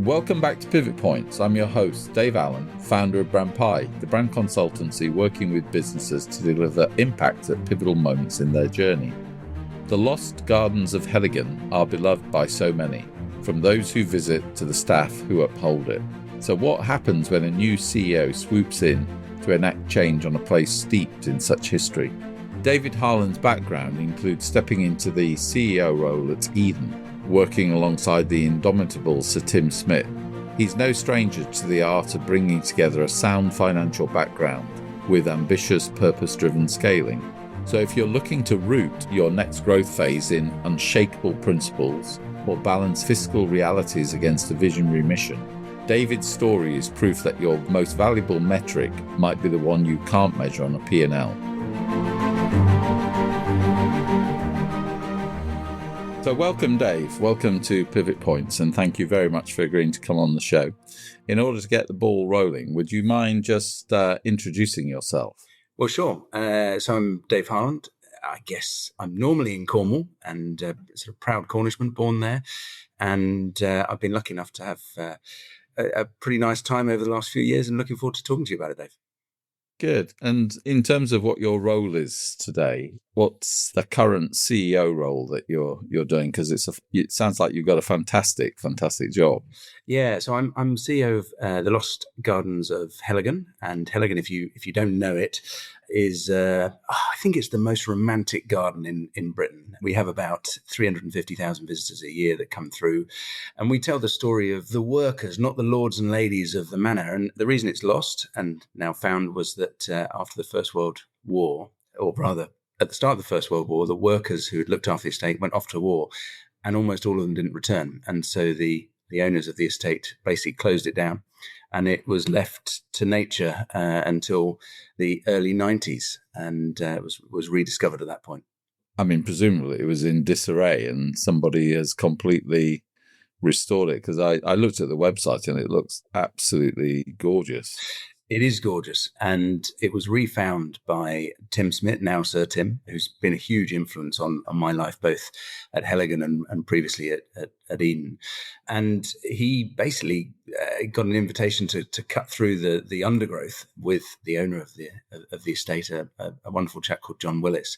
Welcome back to Pivot Points. I'm your host, Dave Allen, founder of Brand Pie, the brand consultancy working with businesses to deliver impact at pivotal moments in their journey. The Lost Gardens of Heligan are beloved by so many, from those who visit to the staff who uphold it. So what happens when a new CEO swoops in to enact change on a place steeped in such history? David Harland's background includes stepping into the CEO role at Eden, working alongside the indomitable Sir Tim Smit. He's no stranger to the art of bringing together a sound financial background with ambitious, purpose-driven scaling. So if you're looking to root your next growth phase in unshakeable principles or balance fiscal realities against a visionary mission, David's story is proof that your most valuable metric might be the one you can't measure on a P&L. So welcome, Dave. Welcome to Pivot Points, and thank you very much for agreeing to come on the show. In order to get the ball rolling, would you mind just introducing yourself? Well, sure. So I'm Dave Harland. I guess I'm normally in Cornwall and sort of proud Cornishman, born there. And I've been lucky enough to have a pretty nice time over the last few years and looking forward to talking to you about it, Dave. Good. And in terms of what your role is today, what's the current CEO role that you're doing? Because it sounds like you've got a fantastic job. Yeah. So I'm CEO of the Lost Gardens of Heligan, and Heligan, if you don't know it, is I think it's the most romantic garden in Britain. We have about 350,000 visitors a year that come through, and we tell the story of the workers, not the lords and ladies of the manor. And the reason it's lost and now found was that after the First World War, or rather at the start of the First World War, the workers who had looked after the estate went off to war, and almost all of them didn't return. And so the owners of the estate basically closed it down, and it was left to nature until the early 90s, and it was rediscovered at that point. I mean, presumably it was in disarray and somebody has completely restored it, because I looked at the website and it looks absolutely gorgeous. It is gorgeous, and it was refound by Tim Smit, now Sir Tim, who's been a huge influence on my life, both at Heligan and previously at Eden. And he basically got an invitation to cut through the undergrowth with the owner of the estate, a wonderful chap called John Willis.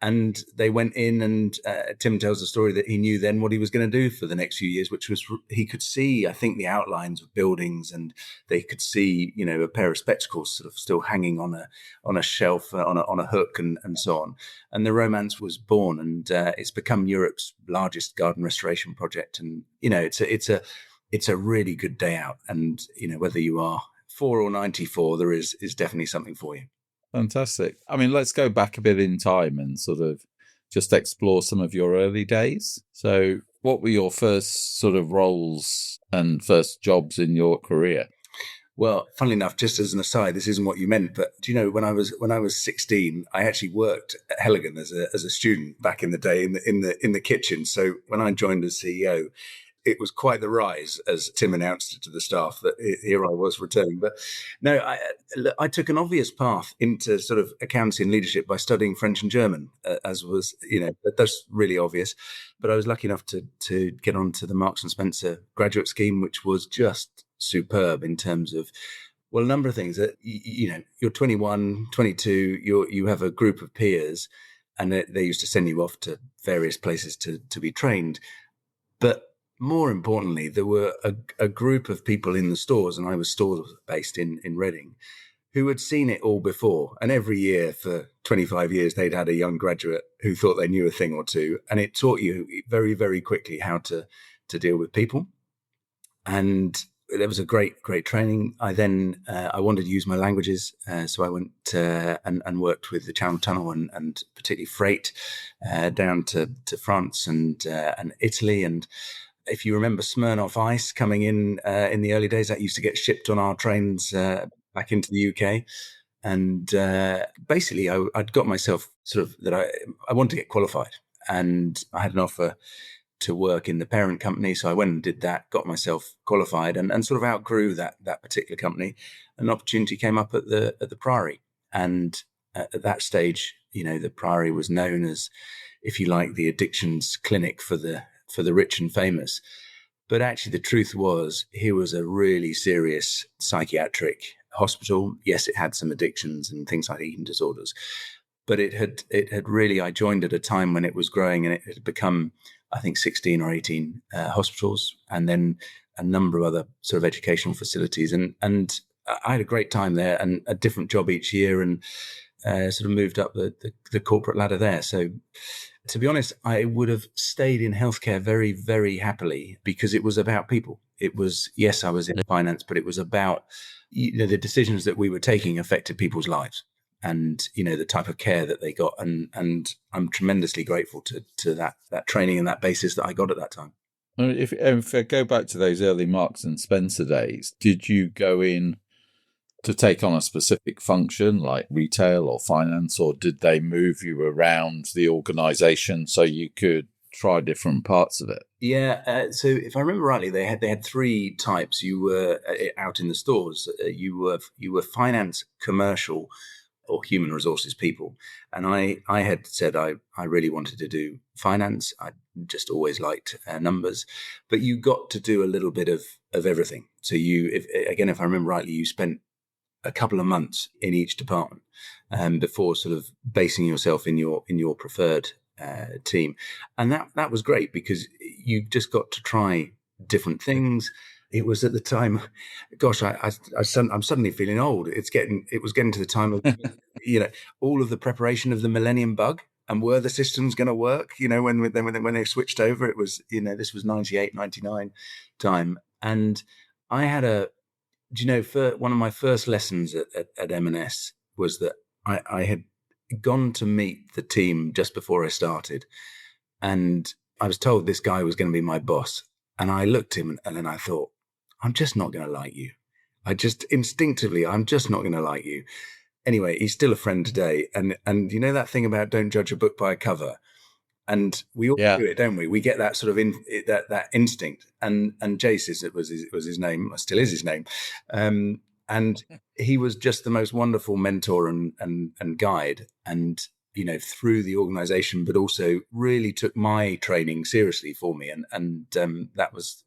And they went in, and Tim tells the story that he knew then what he was going to do for the next few years, which was he could see, I think, the outlines of buildings, and they could see, a pair of spectacles sort of still hanging on a shelf, on a hook, and so on. And the romance was born, and it's become Europe's largest garden restoration project. And it's a really good day out. And whether you are 4 or 94, there is definitely something for you. Fantastic. I mean, let's go back a bit in time and sort of just explore some of your early days. So what were your first sort of roles and first jobs in your career? Well, funnily enough, just as an aside, this isn't what you meant, but do you know, when I was 16, I actually worked at Heligan as a student back in the day in the kitchen. So when I joined as CEO, it was quite the rise, as Tim announced it to the staff, that here I was returning. But no, I took an obvious path into sort of accounting and leadership by studying French and German, as was, that's really obvious. But I was lucky enough to get onto the Marks and Spencer graduate scheme, which was just superb in terms of, well, a number of things. That you're 21, 22, you have a group of peers, and they used to send you off to various places to be trained. But more importantly, there were a group of people in the stores, and I was store based in Reading, who had seen it all before. And every year for 25 years, they'd had a young graduate who thought they knew a thing or two. And it taught you very, very quickly how to deal with people. And there was a great training. I then, I wanted to use my languages. So I went and worked with the Channel Tunnel and particularly freight down to France and Italy. And if you remember Smirnoff Ice coming in the early days, that used to get shipped on our trains back into the UK. And basically, I'd got myself sort of that I wanted to get qualified. And I had an offer to work in the parent company. So I went and did that, got myself qualified and sort of outgrew that particular company. An opportunity came up at the Priory. And at that stage, the Priory was known as, if you like, the addictions clinic for the rich and famous. But actually, the truth was, he was a really serious psychiatric hospital. Yes, it had some addictions and things like eating disorders, but it had really. I joined at a time when it was growing, and it had become, I think, 16 or 18 hospitals, and then a number of other sort of educational facilities, and I had a great time there, and a different job each year, and sort of moved up the corporate ladder there. So, to be honest, I would have stayed in healthcare very, very happily, because it was about people. It was, yes, I was in finance, but it was about, the decisions that we were taking affected people's lives, and, the type of care that they got. And I'm tremendously grateful to that training and that basis that I got at that time. If I go back to those early Marks and Spencer days, did you go in to take on a specific function like retail or finance, or did they move you around the organization so you could try different parts of it? Yeah. So if I remember rightly, they had three types. You were out in the stores. You were finance, commercial, or human resources people. And I had said I really wanted to do finance. I just always liked numbers, but you got to do a little bit of everything. So if I remember rightly, you spent a couple of months in each department before sort of basing yourself in your preferred team. And that was great, because you just got to try different things. It was at the time, gosh, I'm suddenly feeling old. It was getting to the time of, all of the preparation of the Millennium Bug, and were the systems going to work? When they switched over, it was, this was 98, 99 time. And I had for one of my first lessons at M&S was that I had gone to meet the team just before I started, and I was told this guy was going to be my boss. And I looked at him, and then I thought, I'm just not going to like you. I'm just not going to like you. Anyway, he's still a friend today. And that thing about don't judge a book by a cover. And we all do it, don't we? We get that sort of that instinct. And Jace was his name, still is his name. And he was just the most wonderful mentor and guide. And, through the organization, but also really took my training seriously for me. And that was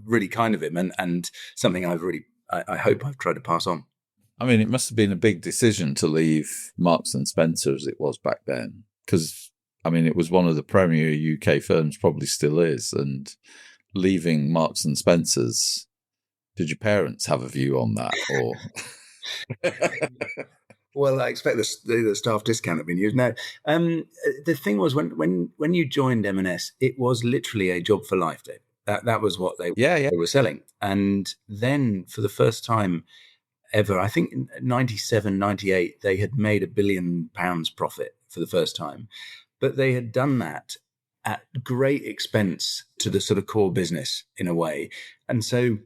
really kind of him, and something I hope I've tried to pass on. I mean, it must have been a big decision to leave Marks and Spencer as it was back then, because, I mean, it was one of the premier UK firms, probably still is, and leaving Marks and Spencer's, did your parents have a view on that, or? Well, I expect the staff discount had been used. No, the thing was, when you joined M&S, it was literally a job for life, Dave. That was what they were selling. And then for the first time ever, I think in 97, 98, they had made £1 billion profit for the first time. But they had done that at great expense to the sort of core business in a way. And so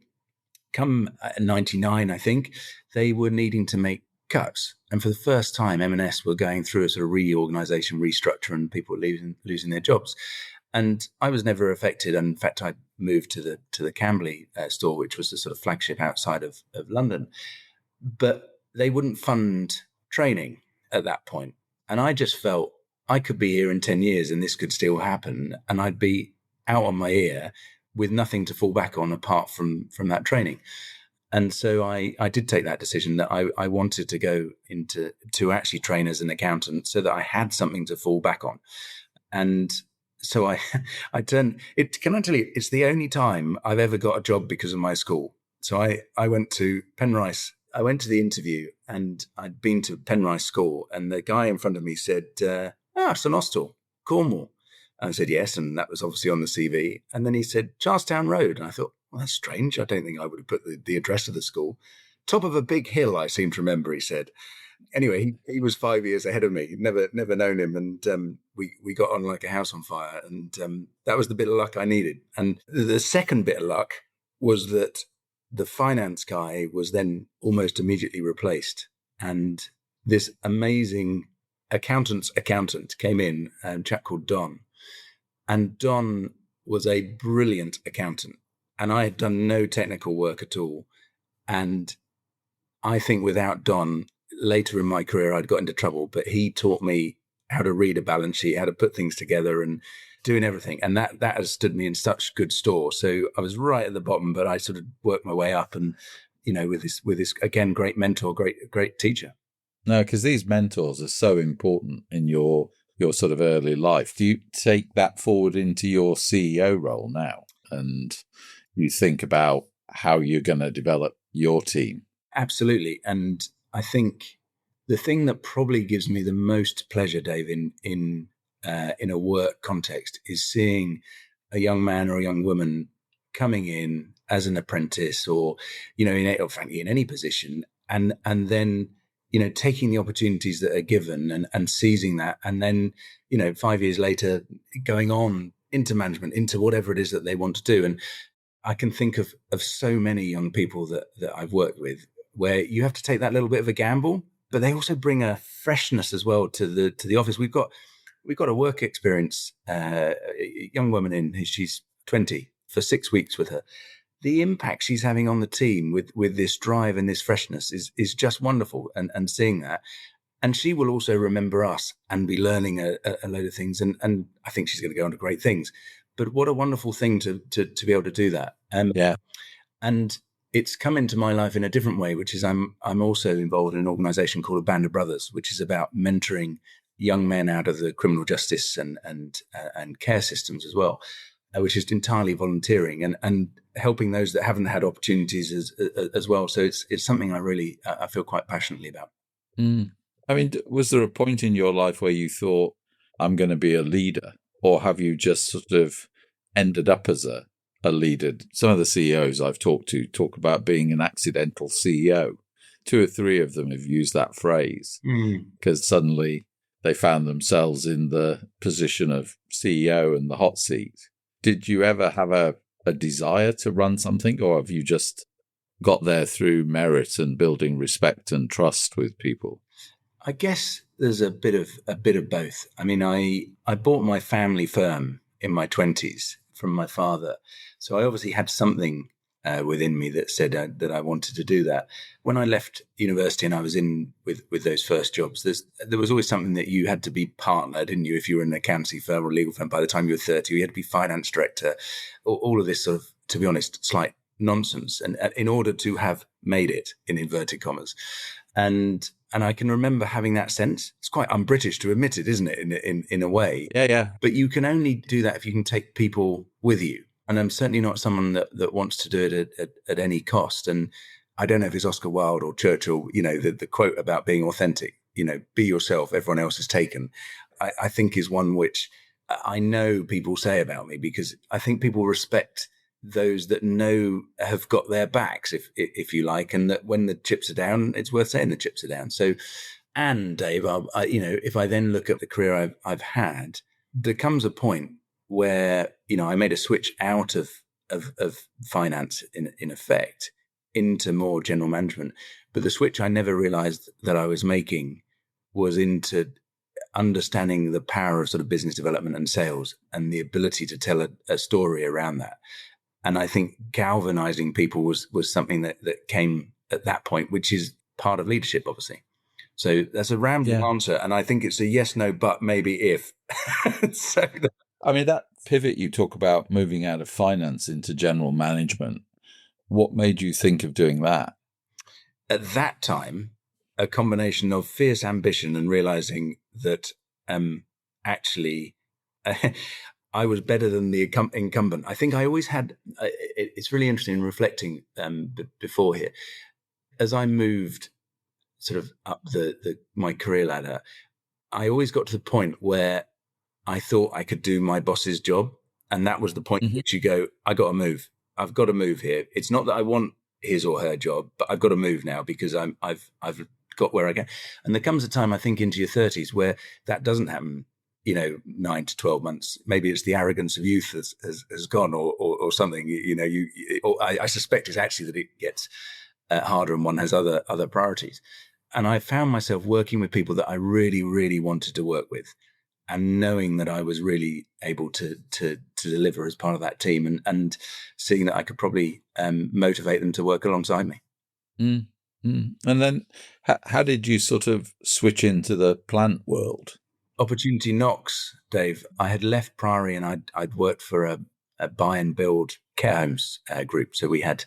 come 99, I think, they were needing to make cuts. And for the first time, M&S were going through a sort of reorganization, restructure, and people were losing their jobs. And I was never affected. And in fact, I moved to the Camberley store, which was the sort of flagship outside of London. But they wouldn't fund training at that point. And I just felt I could be here in 10 years and this could still happen. And I'd be out on my ear with nothing to fall back on apart from that training. And so I did take that decision that I wanted to go to actually train as an accountant so that I had something to fall back on. And so I turned it. Can I tell you, it's the only time I've ever got a job because of my school. So I went to Penrice. I went to the interview, and I'd been to Penrice School, and the guy in front of me said, St Austell, Cornwall. And I said, yes. And that was obviously on the CV. And then he said, Charlestown Road. And I thought, well, that's strange. I don't think I would have put the address of the school. Top of a big hill, I seem to remember, he said. Anyway, he was 5 years ahead of me. Never known him. And we got on like a house on fire. And that was the bit of luck I needed. And the second bit of luck was that the finance guy was then almost immediately replaced. And this amazing accountant's accountant came in, a chap called Don. And Don was a brilliant accountant. And I had done no technical work at all. And I think without Don, later in my career, I'd got into trouble. But he taught me how to read a balance sheet, how to put things together, and doing everything. And that has stood me in such good store. So I was right at the bottom, but I sort of worked my way up, and with this again, great mentor, great teacher. No, because these mentors are so important in your sort of early life. Do you take that forward into your CEO role now, and you think about how you're going to develop your team? Absolutely. And I think the thing that probably gives me the most pleasure, Dave, in a work context, is seeing a young man or a young woman coming in as an apprentice, or frankly in any position, and then taking the opportunities that are given and seizing that, and then 5 years later going on into management, into whatever it is that they want to do. And I can think of so many young people that I've worked with where you have to take that little bit of a gamble, but they also bring a freshness as well to the office. We've got a work experience, a young woman in, she's 20, for 6 weeks with her. The impact she's having on the team with this drive and this freshness is just wonderful. And seeing that, and she will also remember us and be learning a load of things. And I think she's going to go on to great things. But what a wonderful thing to be able to do that. Yeah. And it's come into my life in a different way, which is I'm also involved in an organization called A Band of Brothers, which is about mentoring young men out of the criminal justice and care systems as well, which is entirely volunteering and helping those that haven't had opportunities as well. So it's something I feel quite passionately about. Mm. I mean, was there a point in your life where you thought, I'm going to be a leader? Or have you just sort of ended up as a leader? Some of the CEOs I've talked to talk about being an accidental CEO. 2 or 3 of them have used that phrase because suddenly they found themselves in the position of CEO and the hot seat. Did you ever have a desire to run something, or have you just got there through merit and building respect and trust with people? I guess there's a bit of both. I mean, I bought my family firm in my 20s from my father, so I obviously had something within me that said that I wanted to do that. When I left university and I was in with those first jobs, there was always something that you had to be partner, didn't you? If you were in an accountancy firm or a legal firm, by the time you were 30, you had to be finance director. All of this sort of, to be honest, slight nonsense, and in order to have made it, in inverted commas. And I can remember having that sense. It's quite un-British to admit it, isn't it? In a way. Yeah. But you can only do that if you can take people with you. And I'm certainly not someone that wants to do it at any cost. And I don't know if it's Oscar Wilde or Churchill, the quote about being authentic, be yourself, everyone else is taken, I think is one which I know people say about me, because I think people respect those that have got their backs, if you like, and that when the chips are down, it's worth saying the chips are down. So, and Dave, if I then look at the career I've had, there comes a point where, I made a switch out of finance in effect into more general management. But the switch I never realized that I was making was into understanding the power of sort of business development and sales and the ability to tell a story around that. And I think galvanizing people was something that came at that point, which is part of leadership, obviously. So that's a rambling answer. And I think it's a yes, no, but maybe if. I mean, that pivot you talk about, moving out of finance into general management, what made you think of doing that? At that time, a combination of fierce ambition and realizing that actually I was better than the incumbent. I think I always had, it's really interesting in reflecting before here, as I moved sort of up my career ladder, I always got to the point where I thought I could do my boss's job. And that was the point at which you go, I got to move. I've got to move here. It's not that I want his or her job, but I've got to move now because I've got where I can. And there comes a time, I think, into your 30s where that doesn't happen, 9 to 12 months. Maybe it's the arrogance of youth has gone or something, I suspect it's actually that it gets harder and one has other priorities. And I found myself working with people that I really, really wanted to work with, and knowing that I was really able to deliver as part of that team, and seeing that I could probably motivate them to work alongside me. And then how did you sort of switch into the plant world? opportunity knocks, Dave. I had left Priory and I'd worked for a buy and build care homes group. So we had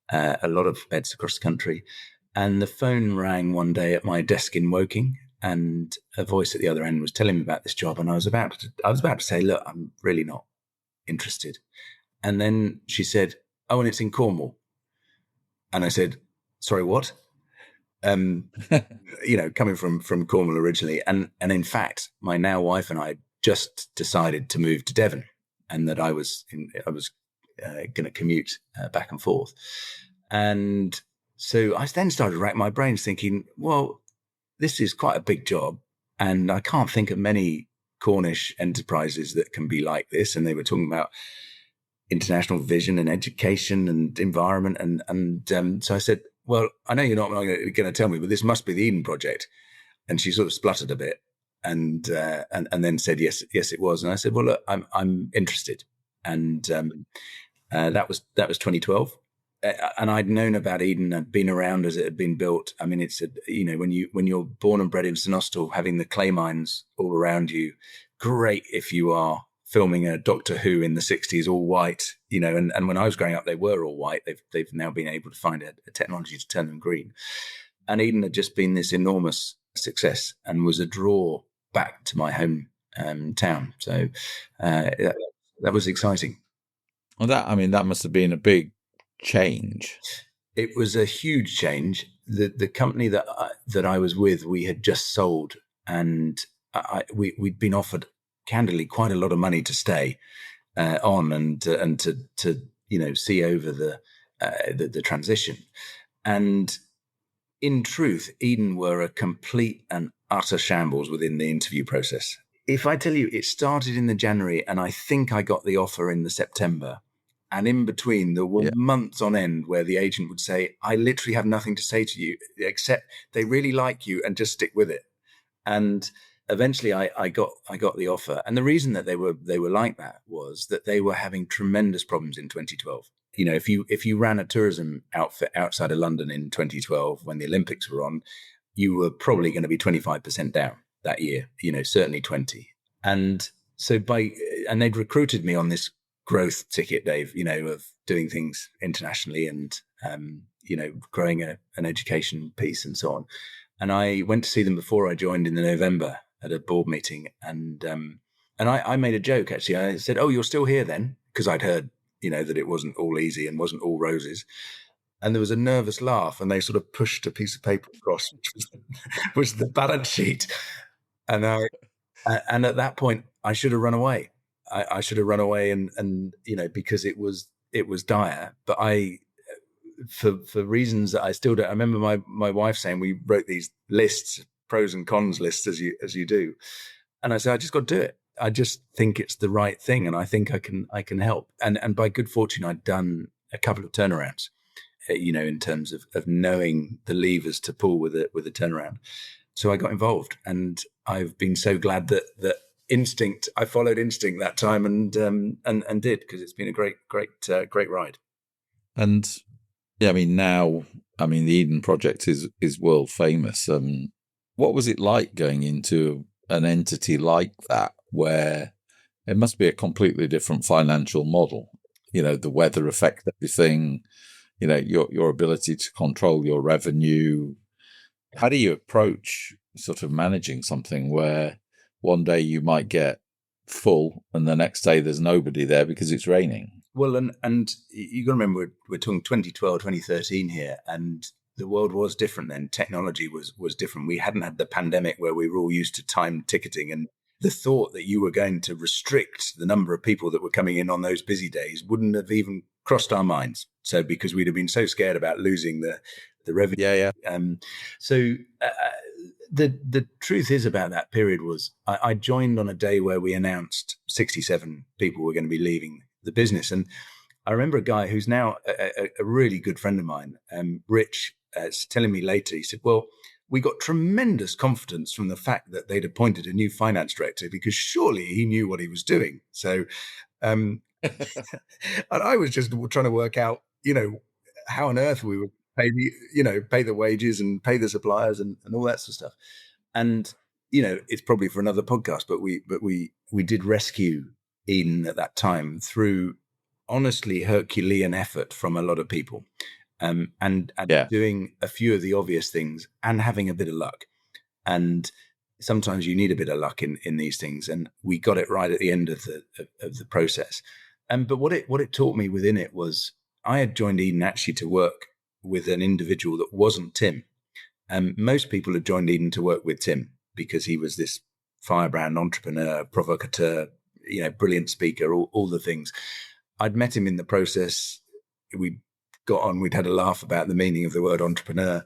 a lot of beds across the country. And the phone rang one day at my desk in Woking, and a voice at the other end was telling me about this job. And I was about to say, look, I'm really not interested. And then she said, oh, and it's in Cornwall. And I said, sorry, what? Coming from Cornwall originally. And in fact, my now wife and I just decided to move to Devon, and that I was going to commute back and forth. And so I then started racking my brains thinking, well, this is quite a big job, and I can't think of many Cornish enterprises that can be like this. And they were talking about international vision and education and environment. And so I said, well, I know you're not going to tell me, but this must be the Eden Project. And she sort of spluttered a bit and then said, yes, it was. And I said, well, look, I'm interested. And that was 2012. And I'd known about Eden. I'd been around as it had been built. I mean, it's when you're born and bred in St Austell, having the clay mines all around you, great if you are filming a Doctor Who in the 60s, all white, and when I was growing up, they were all white. They've now been able to find a technology to turn them green. And Eden had just been this enormous success and was a draw back to my home town. So that was exciting. Well, that must have been a big change. It was a huge change. The company that I was with, we had just sold, and we'd been offered candidly quite a lot of money to stay on and to see over the transition. And in truth, Eden were a complete and utter shambles within the interview process. If I tell you, it started in the January, and I think I got the offer in the September. And in between, there were months on end where the agent would say, I literally have nothing to say to you, except they really like you and just stick with it. And eventually I got the offer. And the reason that they were like that was that they were having tremendous problems in 2012. If you ran a tourism outfit outside of London in 2012 when the Olympics were on, you were probably going to be 25% down that year, certainly 20. And so and they'd recruited me on this growth ticket, Dave, of doing things internationally and, growing an education piece and so on. And I went to see them before I joined in the November at a board meeting. And I made a joke, actually. I said, oh, you're still here then? Because I'd heard, that it wasn't all easy and wasn't all roses. And there was a nervous laugh, and they sort of pushed a piece of paper across, which was the balance sheet. And at that point, I should have run away. I should have run away and because it was dire. But for reasons that I still don't. I remember my wife saying, we wrote these lists, pros and cons lists, as you do. And I said, I just got to do it. I just think it's the right thing, and I think I can help. And by good fortune, I'd done a couple of turnarounds, in terms of knowing the levers to pull with a turnaround. So I got involved, and I've been so glad that I followed instinct that time and did, because it's been a great ride. And now the Eden Project is world famous. What was it like going into an entity like that, where it must be a completely different financial model? The weather affects everything. Your ability to control your revenue. How do you approach sort of managing something where one day you might get full and the next day there's nobody there because it's raining? Well, and you got to remember, we're talking 2012, 2013 here, and the world was different then. Technology was different. We hadn't had the pandemic where we were all used to timed ticketing, and the thought that you were going to restrict the number of people that were coming in on those busy days wouldn't have even crossed our minds. So because we'd have been so scared about losing the revenue. Yeah. The truth is about that period was I joined on a day where we announced 67 people were going to be leaving the business. And I remember a guy who's now a really good friend of mine, Rich, telling me later, he said, well, we got tremendous confidence from the fact that they'd appointed a new finance director, because surely he knew what he was doing. So, and I was just trying to work out, how on earth we would pay the wages and pay the suppliers and all that sort of stuff. And it's probably for another podcast, but we did rescue Eden at that time through honestly Herculean effort from a lot of people, and doing a few of the obvious things and having a bit of luck. And sometimes you need a bit of luck in these things, and we got it right at the end of the process. But what it taught me within it was I had joined Eden actually to work with an individual that wasn't Tim. Most people had joined Eden to work with Tim because he was this firebrand entrepreneur, provocateur, brilliant speaker, all the things. I'd met him in the process. We got on, we'd had a laugh about the meaning of the word entrepreneur,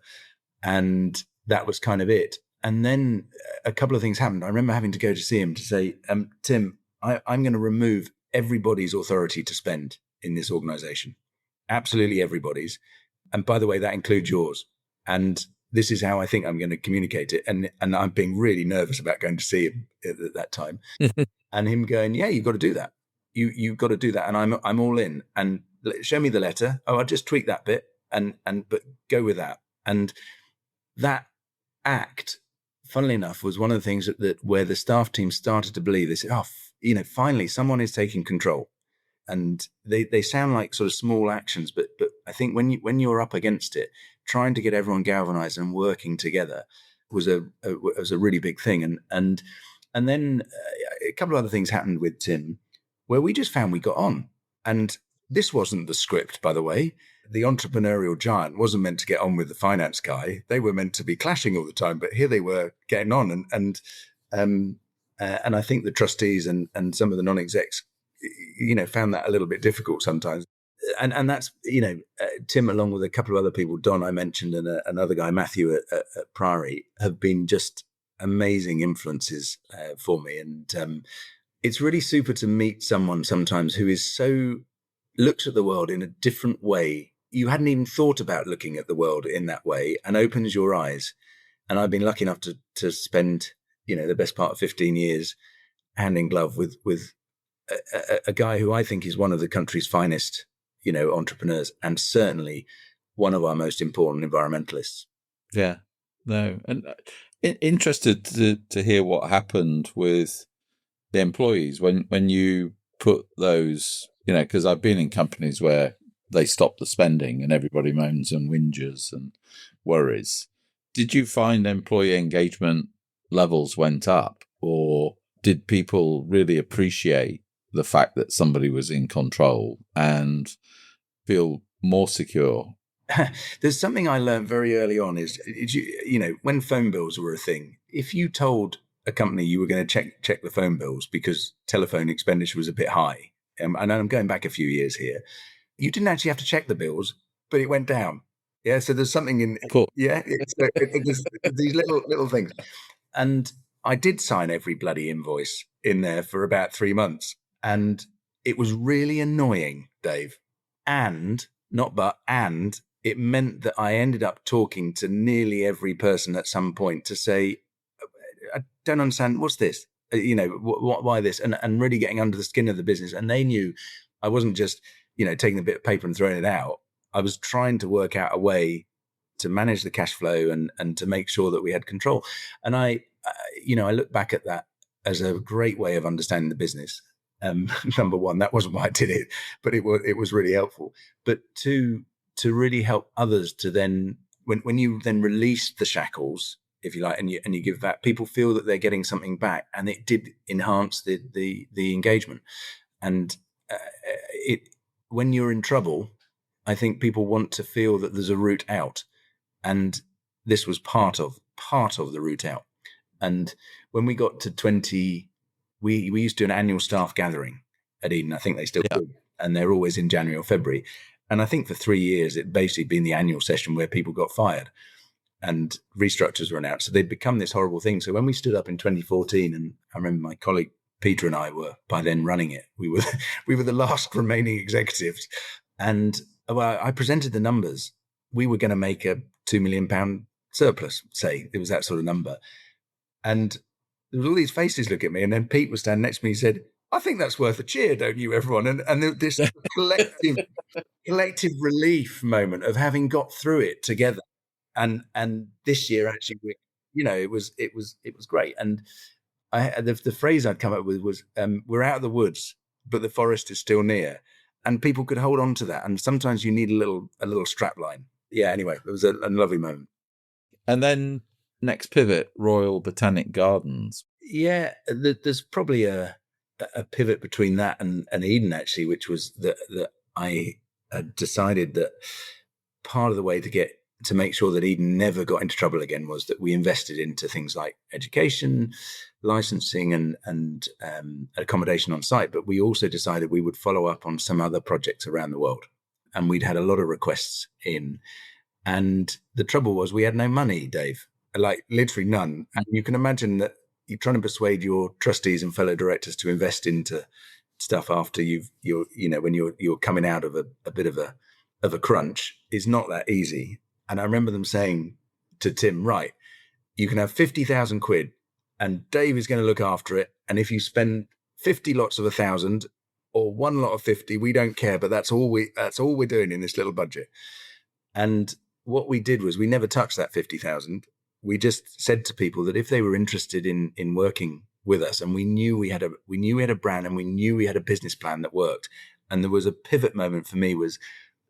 and that was kind of it. And then a couple of things happened. I remember having to go to see him to say, Tim, I'm going to remove everybody's authority to spend in this organization. Absolutely everybody's. And by the way, that includes yours. And this is how I think I'm going to communicate it. And I'm being really nervous about going to see him at that time. And him going, yeah, you've got to do that. You've got to do that. And I'm all in. And show me the letter. Oh, I'll just tweak that bit but go with that. And that act, funnily enough, was one of the things that where the staff team started to believe. They said, finally someone is taking control. And they sound like sort of small actions, but I think when you're up against it, trying to get everyone galvanized and working together was a really big thing. And then a couple of other things happened with Tim where we just found we got on. And this wasn't the script, by the way. The entrepreneurial giant wasn't meant to get on with the finance guy. They were meant to be clashing all the time, but here they were getting on. And I think the trustees and some of the non-execs, found that a little bit difficult sometimes. And that's, Tim, along with a couple of other people, Don, I mentioned, and another guy, Matthew at Priory, have been just amazing influences for me. And it's really super to meet someone sometimes who looks at the world in a different way. You hadn't even thought about looking at the world in that way, and opens your eyes. And I've been lucky enough to spend, the best part of 15 years hand in glove with a guy who I think is one of the country's finest, entrepreneurs, and certainly one of our most important environmentalists. Yeah, no, and interested to hear what happened with the employees when you put those, because I've been in companies where they stop the spending and everybody moans and whinges and worries. Did you find employee engagement levels went up, or did people really appreciate the fact that somebody was in control and feel more secure? There's something I learned very early on is when phone bills were a thing, if you told a company you were going to check the phone bills because telephone expenditure was a bit high, and I'm going back a few years here, you didn't actually have to check the bills, but it went down. Yeah, so there's something in cool. Yeah, there's these little things. And I did sign every bloody invoice in there for about 3 months, and it was really annoying, Dave. And it meant that I ended up talking to nearly every person at some point to say, I don't understand, what's this? Why this? And really getting under the skin of the business. And they knew I wasn't just, taking a bit of paper and throwing it out. I was trying to work out a way to manage the cash flow and to make sure that we had control. And I look back at that as a great way of understanding the business. Number one, that wasn't why I did it, but it was really helpful. But two, to really help others to then, when you then release the shackles, if you like, and you give that, people feel that they're getting something back, and it did enhance the engagement. And when you're in trouble, I think people want to feel that there's a route out, and this was part of the route out. And when we got to 20, we used to do an annual staff gathering at Eden. I think they still do, and they're always in January or February. And I think for 3 years, it basically been the annual session where people got fired and restructures were announced. So they'd become this horrible thing. So when we stood up in 2014, and I remember my colleague Peter and I were by then running it, we were the last remaining executives. And I presented the numbers. We were going to make a £2 million surplus, say. It was that sort of number. And there was all these faces look at me. And then Pete was standing next to me. He said, I think that's worth a cheer, don't you, everyone? And this collective relief moment of having got through it together. And this year, actually, it was great. And the phrase I'd come up with was, we're out of the woods, but the forest is still near. And people could hold on to that. And sometimes you need a little strap line. Yeah, anyway, it was a lovely moment. And then next pivot, Royal Botanic Gardens. Yeah, there's probably a pivot between that and Eden, actually, which was that I had decided that part of the way to make sure that Eden never got into trouble again was that we invested into things like education, licensing, and accommodation on site. But we also decided we would follow up on some other projects around the world. And we'd had a lot of requests in. And the trouble was we had no money, Dave, like literally none. And you can imagine that you're trying to persuade your trustees and fellow directors to invest into stuff after when you're coming out of a bit of a crunch is not that easy. And I remember them saying to Tim, right, you can have 50,000 quid and Dave is going to look after it. And if you spend 50 lots of 1,000 or one lot of 50, we don't care. But that's all we're doing in this little budget. And what we did was we never touched that 50,000. We just said to people that if they were interested in working with us, and we knew we had a brand and we knew we had a business plan that worked. And there was a pivot moment for me was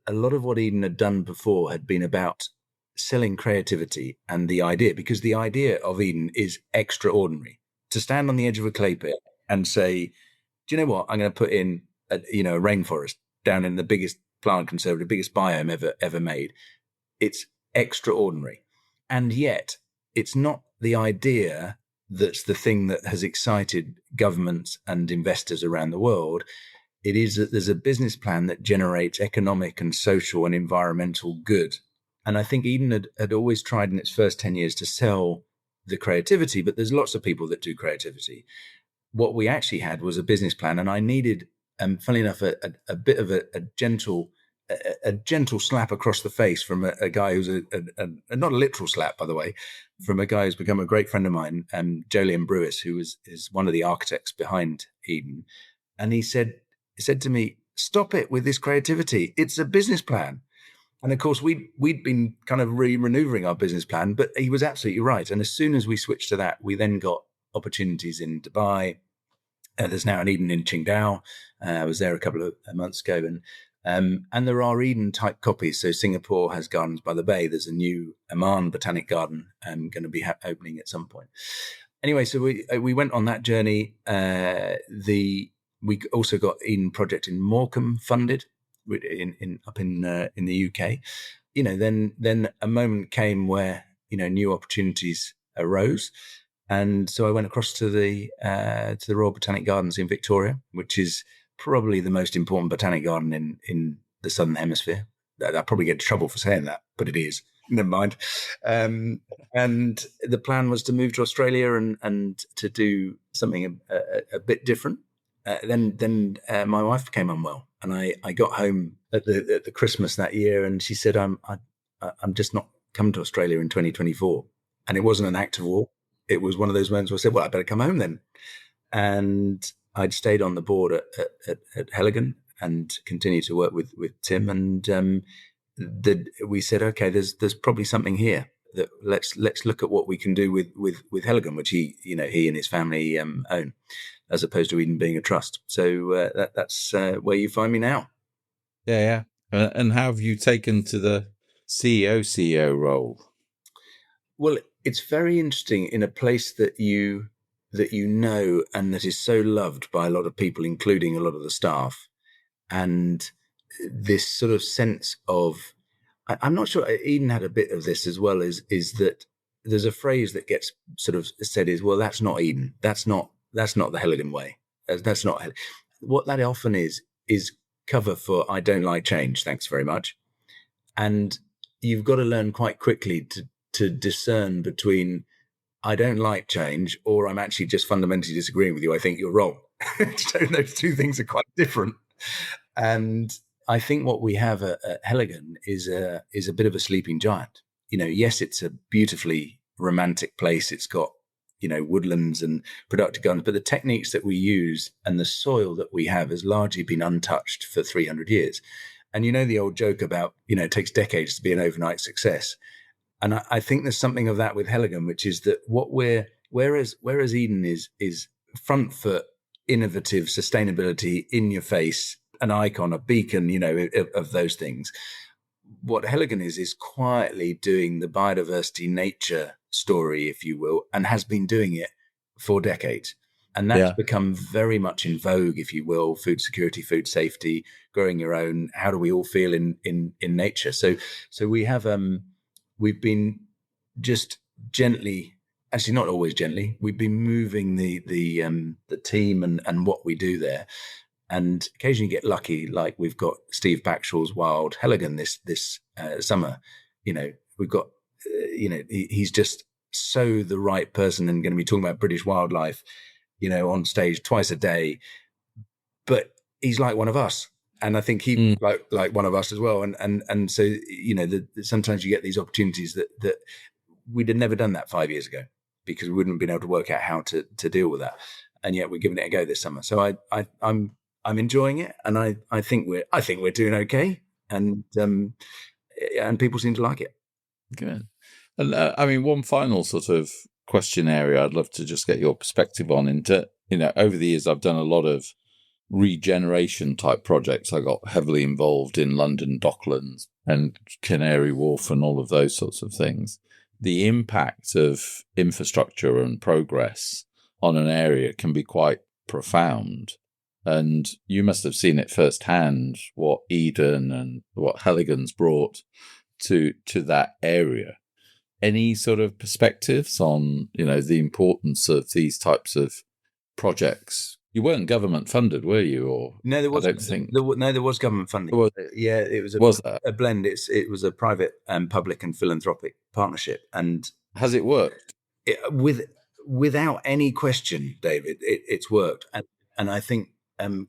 a lot of what Eden had done before had been about selling creativity and the idea, because the idea of Eden is extraordinary. To stand on the edge of a clay pit and say, do you know what? I'm going to put in a rainforest down in the biggest plant conservative, biggest biome ever made. It's extraordinary. And yet it's not the idea that's the thing that has excited governments and investors around the world. It is that there's a business plan that generates economic and social and environmental good. And I think Eden had always tried in its first 10 years to sell the creativity, but there's lots of people that do creativity. What we actually had was a business plan, and I needed, funnily enough, a bit of a gentle slap across the face from a guy who's not a literal slap, by the way, from a guy who's become a great friend of mine, Jolyon Brewis, who is one of the architects behind Eden. And he said to me, stop it with this creativity. It's a business plan. And of course, we'd been kind of re-maneuvering our business plan, but he was absolutely right. And as soon as we switched to that, we then got opportunities in Dubai. There's now an Eden in Qingdao. I was there a couple of months ago, and there are Eden type copies. So Singapore has Gardens by the Bay. There's a new Oman Botanic Garden going to be opening at some point. Anyway, so we went on that journey. We also got Eden project in Morecambe funded up in the UK. Then a moment came where new opportunities arose. And so I went across to the Royal Botanic Gardens in Victoria, which is probably the most important botanic garden in the Southern Hemisphere. I'll probably get into trouble for saying that, but it is. Never mind. And the plan was to move to Australia and to do something a bit different. Then my wife became unwell, and I got home at the Christmas that year, and she said, "I'm just not coming to Australia in 2024." And it wasn't an act of war. It was one of those moments where I said, well, I better come home then. And I'd stayed on the board at Heligan and continued to work with Tim. And we said, okay, there's probably something here that let's look at what we can do with Heligan, which he and his family own, as opposed to Eden being a trust. So that's where you find me now. Yeah. And how have you taken to the CEO role? Well, it's very interesting in a place that you know and that is so loved by a lot of people, including a lot of the staff. And this sort of sense of, I'm not sure Eden had a bit of this as well, is that there's a phrase that gets sort of said is, well, that's not Eden. That's not the Heligan way. That's not what that often is cover for I don't like change. Thanks very much. And you've got to learn quite quickly to discern between I don't like change or I'm actually just fundamentally disagreeing with you. I think you're wrong. So those two things are quite different. And I think what we have at Heligan is a bit of a sleeping giant. Yes, it's a beautifully romantic place. It's got, woodlands and productive gardens, but the techniques that we use and the soil that we have has largely been untouched for 300 years. And the old joke about, it takes decades to be an overnight success. And I think there's something of that with Heligan, which is that whereas Eden is front foot, innovative, sustainability, in your face, an icon, a beacon, of those things. What Heligan is quietly doing the biodiversity nature story, if you will, and has been doing it for decades. And that's become very much in vogue, if you will: food security, food safety, growing your own. How do we all feel in nature? So we've been just gently, actually not always gently, we've been moving the team and what we do there. And occasionally get lucky, like we've got Steve Backshaw's Wild Heligan this summer. We've got, he's just so the right person and going to be talking about British wildlife, on stage twice a day. But he's like one of us. And I think he like one of us as well. And so, sometimes you get these opportunities that we'd have never done that 5 years ago, because we wouldn't have been able to work out how to deal with that. And yet we're giving it a go this summer. So I'm enjoying it, and I think we're doing okay, and people seem to like it. Good. And one final sort of question area I'd love to just get your perspective on. Into over the years, I've done a lot of regeneration type projects. I got heavily involved in London Docklands and Canary Wharf and all of those sorts of things. The impact of infrastructure and progress on an area can be quite profound. And you must have seen it firsthand, what Eden and what Heligan's brought to that area. Any sort of perspectives on, the importance of these types of projects? You weren't government funded, were you? Or no, there was. I don't think. There was government funding. It was a blend. It was a private and public and philanthropic partnership. And has it worked? Without any question, David, it's worked. And I think.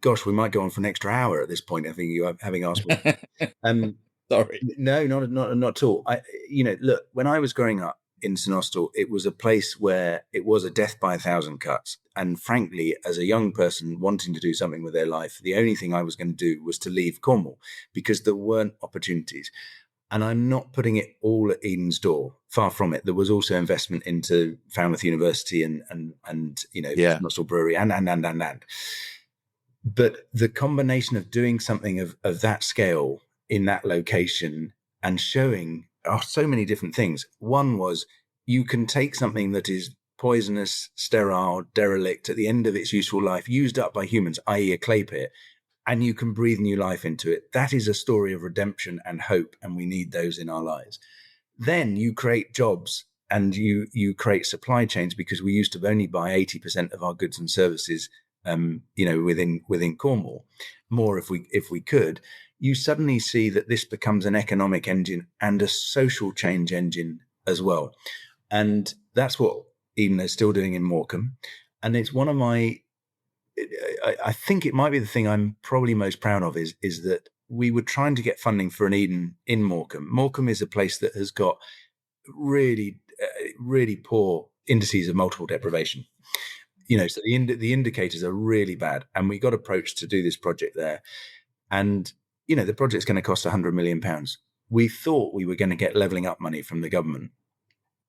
Gosh, we might go on for an extra hour at this point. I think you having asked me. Sorry, no, not at all. Look, when I was growing up in St Austell, it was a place where it was a death by 1,000 cuts. And frankly, as a young person wanting to do something with their life, the only thing I was going to do was to leave Cornwall, because there weren't opportunities. And I'm not putting it all at Eden's door. Far from it. There was also investment into Falmouth University and St Austell Brewery and. But the combination of doing something of that scale in that location and showing so many different things. One was, you can take something that is poisonous, sterile, derelict, at the end of its useful life, used up by humans, i.e. a clay pit, and you can breathe new life into it. That is a story of redemption and hope, and we need those in our lives. Then you create jobs and you create supply chains, because we used to only buy 80% of our goods and services within Cornwall, more if we could. You suddenly see that this becomes an economic engine and a social change engine as well. And that's what Eden is still doing in Morecambe. And it's one of I think it might be the thing I'm probably most proud of is that we were trying to get funding for an Eden in Morecambe. Morecambe is a place that has got really, really poor indices of multiple deprivation. So the indicators are really bad, and we got approached to do this project there. And, the project's going to cost £100 million. We thought we were going to get levelling up money from the government,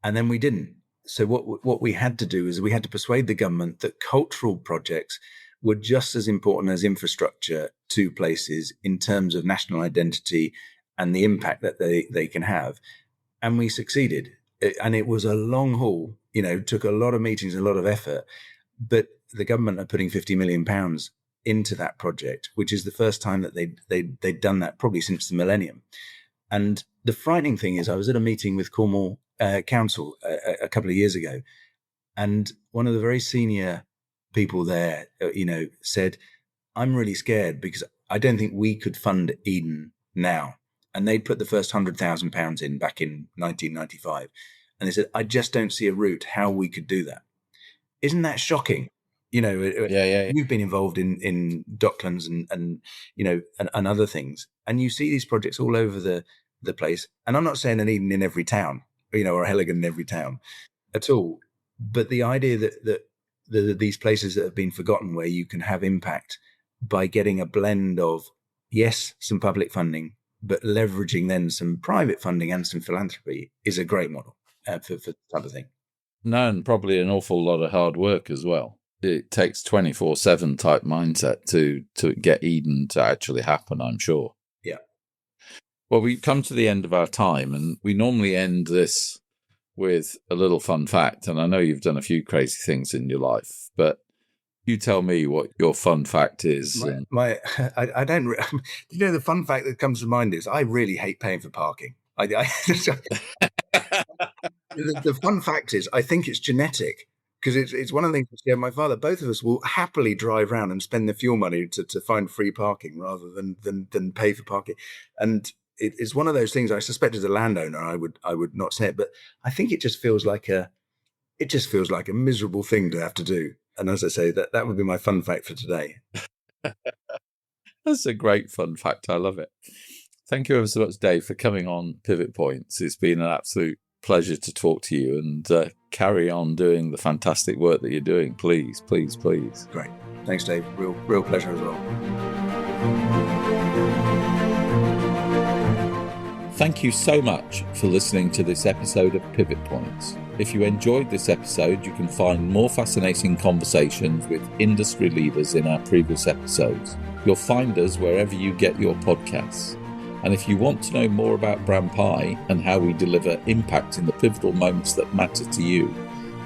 and then we didn't. So what we had to do is we had to persuade the government that cultural projects were just as important as infrastructure to places in terms of national identity and the impact that they can have. And we succeeded. And it was a long haul, took a lot of meetings, a lot of effort. But the government are putting £50 million into that project, which is the first time that they'd done that probably since the millennium. And the frightening thing is, I was at a meeting with Cornwall Council a couple of years ago, and one of the very senior people there, said, "I'm really scared because I don't think we could fund Eden now." And they'd put the first £100,000 in back in 1995, and they said, "I just don't see a route how we could do that." Isn't that shocking? Yeah. You've been involved in Docklands and other things, and you see these projects all over the place. And I'm not saying an Eden in every town, or a Heligan in every town at all. But the idea that these places that have been forgotten, where you can have impact by getting a blend of, yes, some public funding, but leveraging then some private funding and some philanthropy is a great model for this type of thing. No, and probably an awful lot of hard work as well. It takes 24/7 type mindset to get Eden to actually happen, I'm sure. Yeah. Well, we've come to the end of our time, and we normally end this with a little fun fact. And I know you've done a few crazy things in your life, but you tell me what your fun fact is. I don't. You know, the fun fact that comes to mind is I really hate paying for parking. The fun fact is I think it's genetic, because it's one of the things. Yeah, my father, both of us will happily drive around and spend the fuel money to find free parking rather than pay for parking. And it's one of those things. I suspect as a landowner, I would not say it, but I think it just feels like a miserable thing to have to do. And as I say, that would be my fun fact for today. That's a great fun fact. I love it. Thank you ever so much, Dave, for coming on Pivot Points. It's been an absolute pleasure to talk to you, and carry on doing the fantastic work that you're doing. Please, please, please. Great. Thanks, Dave. Real pleasure as well. Thank you so much for listening to this episode of Pivot Points. If you enjoyed this episode, you can find more fascinating conversations with industry leaders in our previous episodes. You'll find us wherever you get your podcasts. And if you want to know more about Brampai and how we deliver impact in the pivotal moments that matter to you,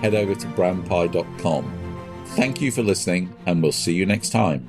head over to brampai.com. Thank you for listening, and we'll see you next time.